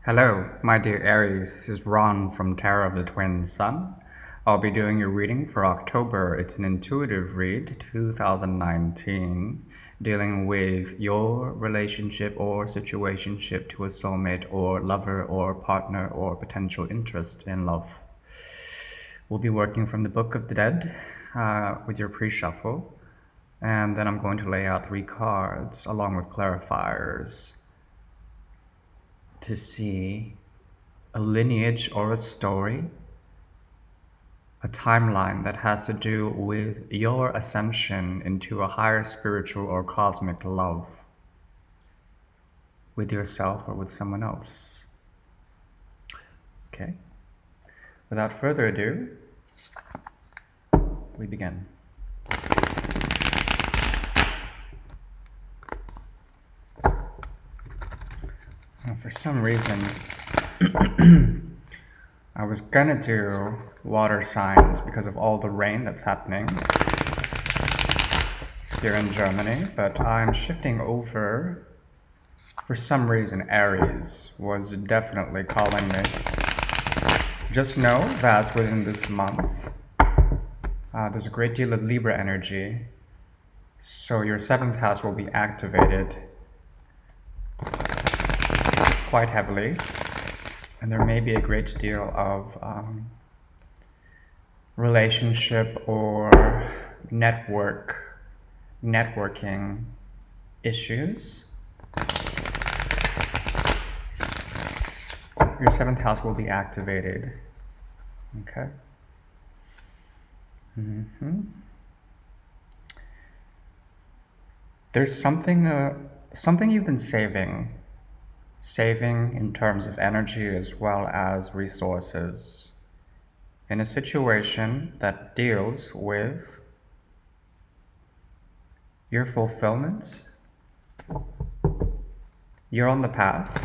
Hello, my dear Aries. This is Ron from Tarot of the Twin Sun. I'll be doing your reading for October. It's an intuitive read, 2019, dealing with your relationship or situationship to a soulmate or lover or partner or potential interest in love. We'll be working from the Book of the Dead with your pre-shuffle, and then I'm going to lay out 3 cards along with clarifiers to see a lineage or a story, a timeline that has to do with your ascension into a higher spiritual or cosmic love with yourself or with someone else. Okay. Without further ado, we begin. For some reason, I was gonna do water signs because of all the rain that's happening here in Germany, but I'm shifting over. For some reason, Aries was definitely calling me. Just know that within this month, there's a great deal of Libra energy, so your 7th house will be activated quite heavily, and there may be a great deal of relationship or networking issues. Your 7th house will be activated. Okay. There's something you've been saving in terms of energy as well as resources in a situation that deals with your fulfillment. You're on the path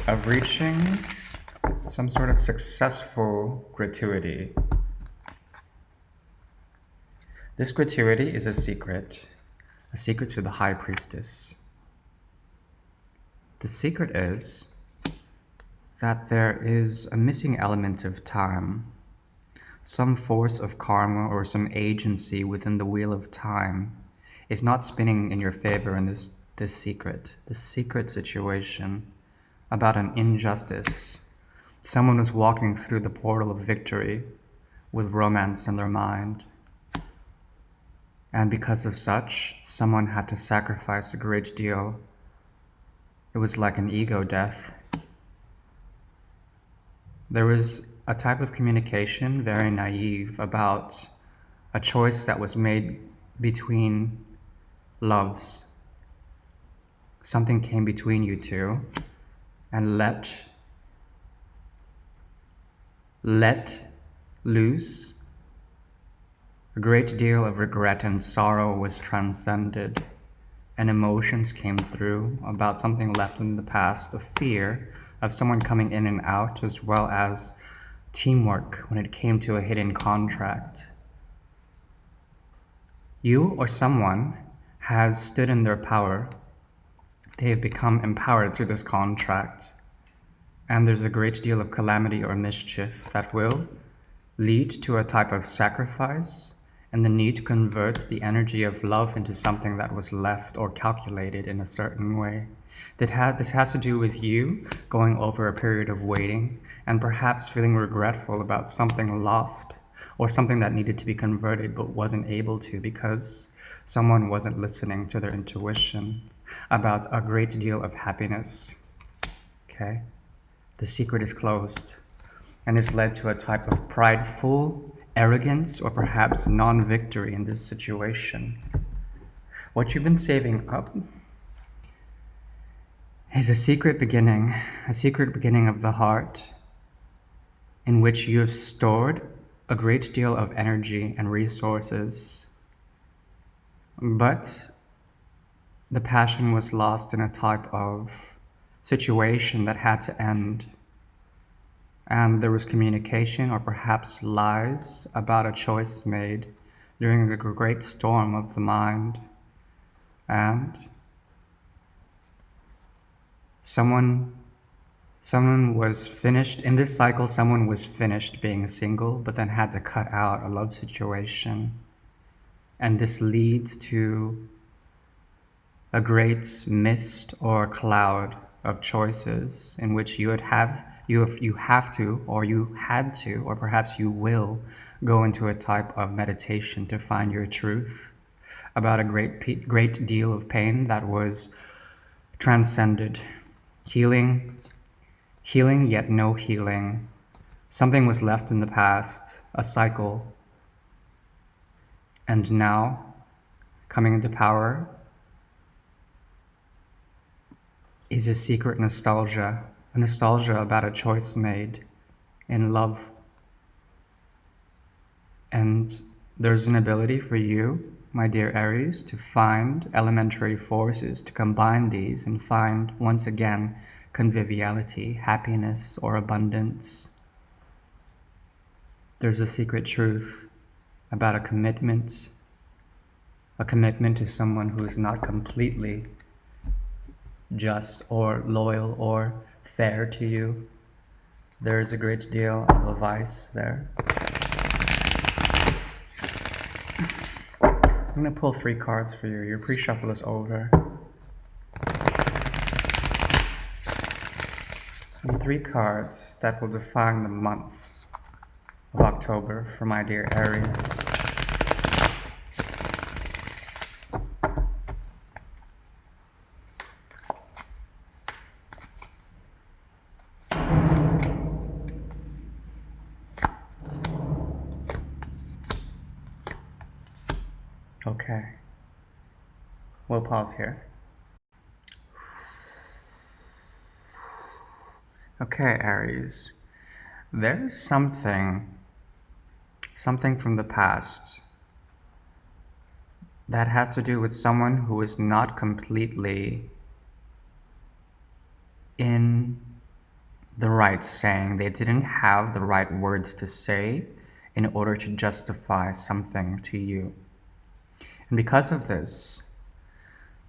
of reaching some sort of successful gratuity. This gratuity is a secret to the High Priestess. The secret is that there is a missing element of time, some force of karma or some agency within the wheel of time is not spinning in your favor in this secret situation about an injustice. Someone is walking through the portal of victory with romance in their mind. And because of such, someone had to sacrifice a great deal. It was like an ego death. There was a type of communication, very naive, about a choice that was made between loves. Something came between you two and let loose. A great deal of regret and sorrow was transcended, and emotions came through about something left in the past, of fear of someone coming in and out, as well as teamwork when it came to a hidden contract. You or someone has stood in their power. They have become empowered through this contract, and there's a great deal of calamity or mischief that will lead to a type of sacrifice and the need to convert the energy of love into something that was left or calculated in a certain way. This has to do with you going over a period of waiting and perhaps feeling regretful about something lost or something that needed to be converted but wasn't able to because someone wasn't listening to their intuition about a great deal of happiness. Okay? The secret is closed, and it's led to a type of prideful arrogance or perhaps non-victory in this situation. What you've been saving up is a secret beginning of the heart in which you have stored a great deal of energy and resources, but the passion was lost in a type of situation that had to end. And there was communication or perhaps lies about a choice made during the great storm of the mind. And someone Someone was finished, in this cycle, someone was finished being single, but then had to cut out a love situation. And this leads to a great mist or cloud of choices in which you have to, or you had to, or perhaps you will go into a type of meditation to find your truth about a great deal of pain that was transcended. Healing yet no healing. Something was left in the past, a cycle. And now, coming into power is a secret nostalgia, a nostalgia about a choice made in love. And there's an ability for you, my dear Aries, to find elementary forces, to combine these and find, once again, conviviality, happiness, or abundance. There's a secret truth about a commitment to someone who is not completely just or loyal or fair to you. There is a great deal of a vice there. I'm going to pull 3 cards for you. Your pre-shuffle is over. And 3 cards that will define the month of October for my dear Aries. Okay. We'll pause here. Okay, Aries. There is something from the past that has to do with someone who is not completely in the right saying. They didn't have the right words to say in order to justify something to you. And because of this,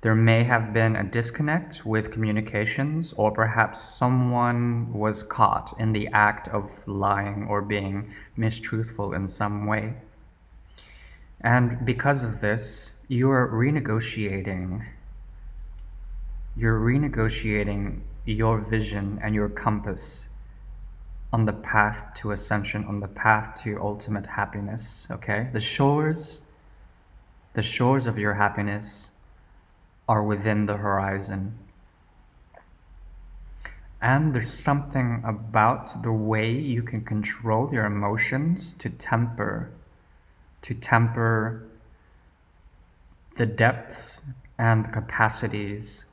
there may have been a disconnect with communications, or perhaps someone was caught in the act of lying or being mistruthful in some way. And because of this, you're renegotiating your vision and your compass on the path to ascension, on the path to ultimate happiness, okay? The shores of your happiness are within the horizon. And there's something about the way you can control your emotions to temper the depths and the capacities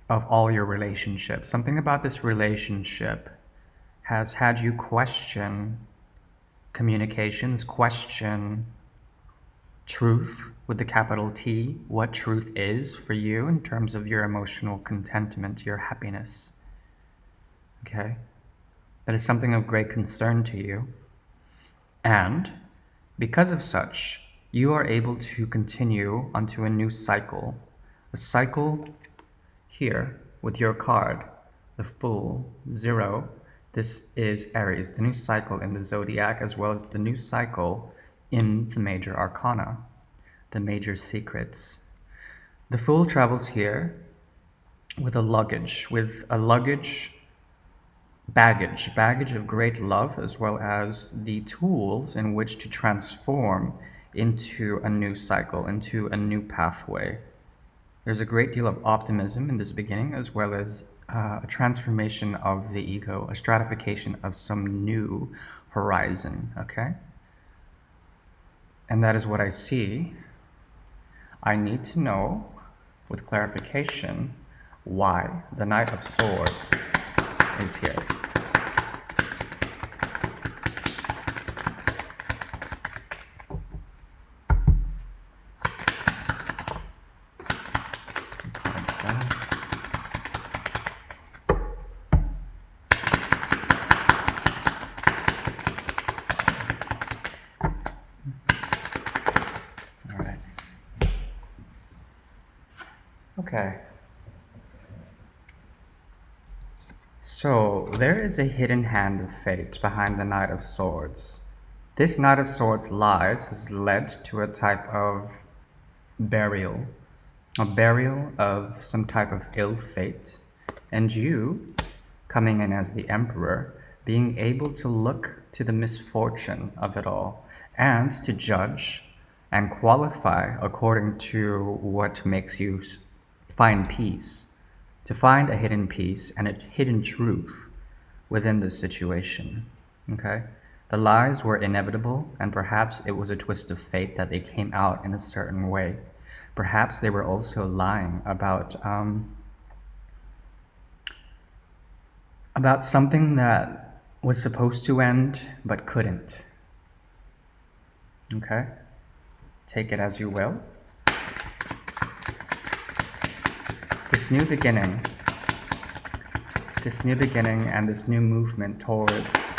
of all your relationships. Something about this relationship has had you question communications, question truth with the capital T, what truth is for you in terms of your emotional contentment, your happiness. Okay? That is something of great concern to you. And because of such, you are able to continue onto a new cycle. A cycle here with your card, the Fool, 0. This is Aries, the new cycle in the zodiac, as well as the new cycle in the major arcana, the major secrets. The Fool travels here with a luggage baggage of great love, as well as the tools in which to transform into a new cycle, into a new pathway. There's a great deal of optimism in this beginning, as well as a transformation of the ego, a stratification of some new horizon, okay? And that is what I see. I need to know, with clarification, why the Knight of Swords is here. Okay. So, there is a hidden hand of fate behind the Knight of Swords. This Knight of Swords lies has led to a type of burial, a burial of some type of ill fate, and you, coming in as the Emperor, being able to look to the misfortune of it all and to judge and qualify according to what makes you find peace, to find a hidden peace and a hidden truth within the situation. Okay? The lies were inevitable, and perhaps it was a twist of fate that they came out in a certain way. Perhaps they were also lying about something that was supposed to end but couldn't. Okay? Take it as you will. This new beginning and this new movement towards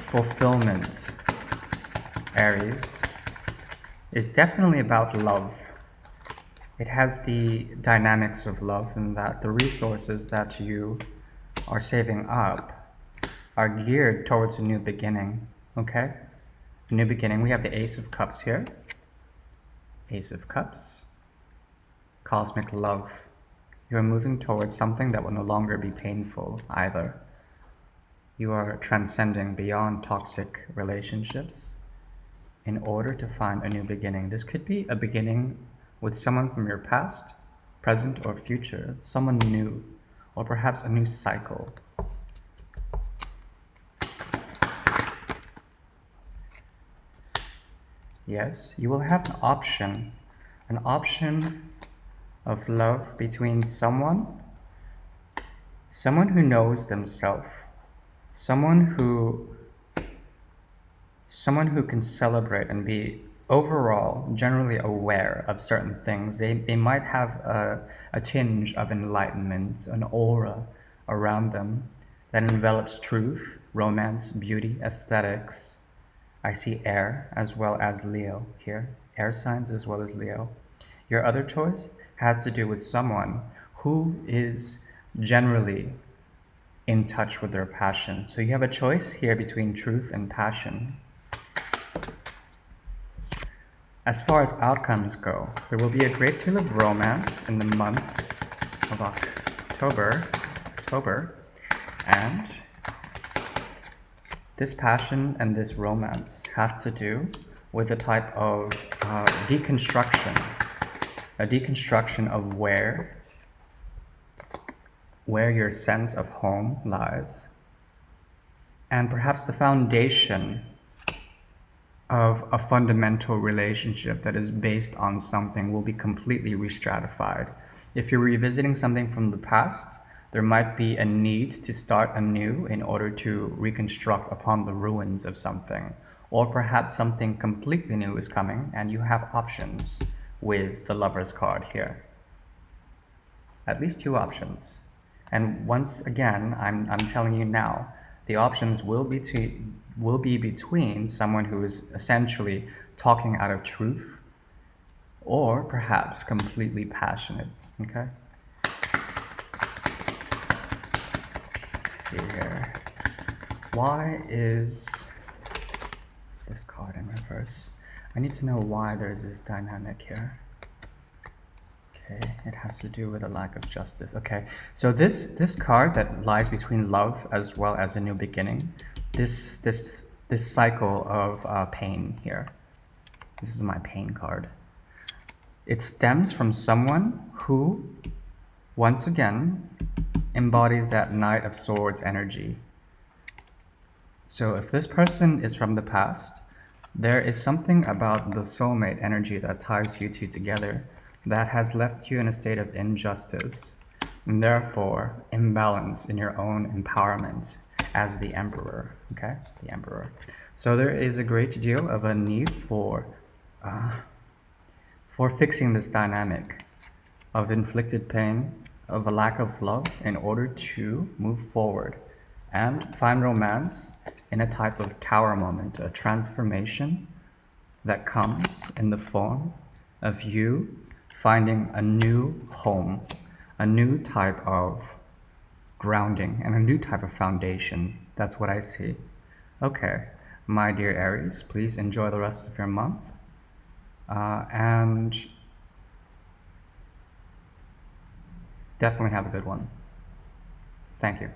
fulfillment, Aries, is definitely about love. It has the dynamics of love in that the resources that you are saving up are geared towards a new beginning, okay? A new beginning. We have the Ace of Cups here. Ace of Cups. Cosmic love. You are moving towards something that will no longer be painful either. You are transcending beyond toxic relationships in order to find a new beginning. This could be a beginning with someone from your past, present, or future, someone new, or perhaps a new cycle. Yes, you will have an option of love between someone who knows themselves, someone who can celebrate and be overall generally aware of certain things. They might have a tinge of enlightenment, an aura around them that envelops truth, romance, beauty, aesthetics. I see air as well as Leo here, air signs as well as Leo. Your other choice has to do with someone who is generally in touch with their passion. So you have a choice here between truth and passion. As far as outcomes go, there will be a great deal of romance in the month of October, and this passion and this romance has to do with a type of deconstruction, a deconstruction of where your sense of home lies, and perhaps the foundation of a fundamental relationship that is based on something will be completely re-stratified. If you're revisiting something from the past, there might be a need to start anew in order to reconstruct upon the ruins of something. Or perhaps something completely new is coming and you have options with the Lover's card here. At least two options. And once again, I'm telling you now, the options will be between someone who is essentially talking out of truth or perhaps completely passionate, okay? Let's see here. Why is this card in reverse? I need to know why there's this dynamic here. Okay, it has to do with a lack of justice. Okay, so this card that lies between love as well as a new beginning, this cycle of pain here. This is my pain card. It stems from someone who, once again, embodies that Knight of Swords energy. So if this person is from the past, there is something about the soulmate energy that ties you two together that has left you in a state of injustice and therefore imbalance in your own empowerment as the Emperor, okay? The Emperor. So there is a great deal of a need for fixing this dynamic of inflicted pain, of a lack of love in order to move forward and find romance in a type of tower moment, a transformation that comes in the form of you finding a new home, a new type of grounding and a new type of foundation. That's what I see. Okay, my dear Aries, please enjoy the rest of your month. And definitely have a good one. Thank you.